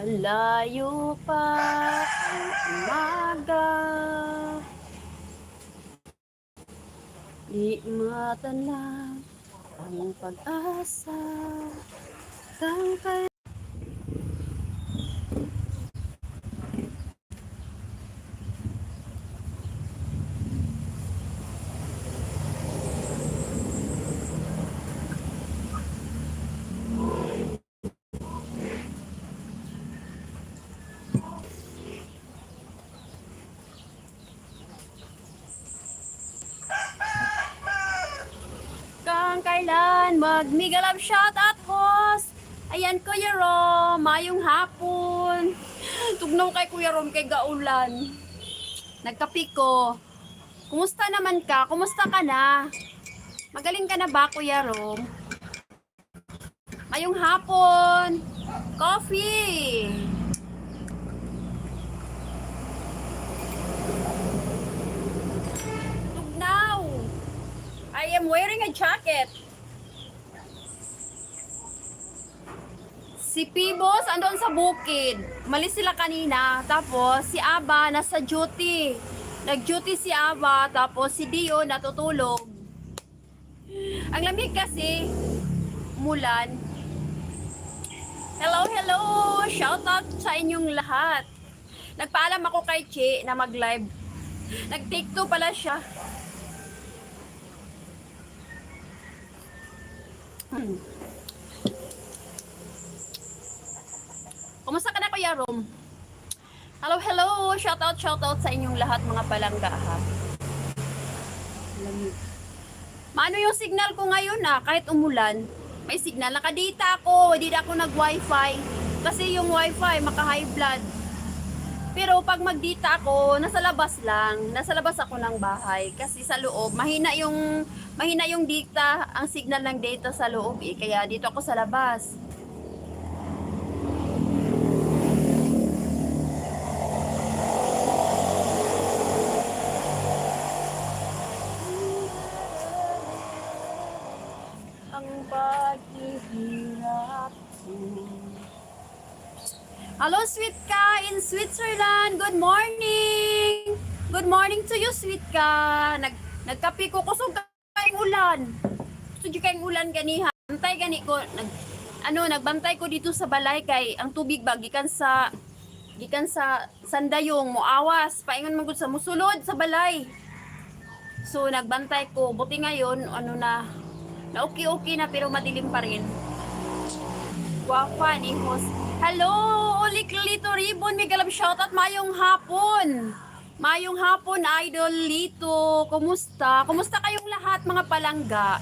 Malayo pa ang umaga, di matanaw ang pag-asa, tangkay. Kang kailan magmigalab shot at host. Ayan Kuya Rom, mayong hapon. Tugnaw kay Kuya Rom kay gaulan. Nagkapi ko. Kumusta naman ka? Kumusta ka na? Magaling ka na ba Kuya Rom? Mayong hapon. Coffee. Tugnaw. I am wearing a jacket. Si Pibos andon sa bukid. Malis sila kanina. Tapos si Aba nasa duty. Nag-duty si Aba. Tapos si Dio natutulog. Ang lamig kasi. Mulan. Hello, hello. Shout out sa inyong lahat. Nagpaalam ako kay Che na mag-live. Nag-take 2 pala siya. Kumusta ka na Kuya Rom? Hello, hello! Shout out sa inyong lahat mga palangga ha. Maano yung signal ko ngayon kahit umulan, may signal. Nakadata ako, hindi na ako nag-wifi. Kasi yung wifi, maka-high blood. Pero pag mag-data ako, nasa labas lang. Nasa labas ako ng bahay. Kasi sa loob, mahina yung data, ang signal ng data sa loob Kaya dito ako sa labas. Ang paghihirap ko. Hello, Sweet Ka in Switzerland. Good morning. Good morning to you, Sweet Ka. Nagkapi ko kusog kayong ulan. Kusog kayong ulan ganiha. Bantay gani ko. Nagbantay ko dito sa balay kay ang tubig ba gikan sa sandayong moawas. Paingon man gud sa musulod sa balay. So nagbantay ko. Buti ngayon na okay na pero madilim pa rin. Guwapa ni host. Hello, Ulik Lito Ribbon. May galab shoutout. Mayong hapon. Mayong hapon, Idol Lito. Kumusta? Kumusta kayong lahat mga palangga?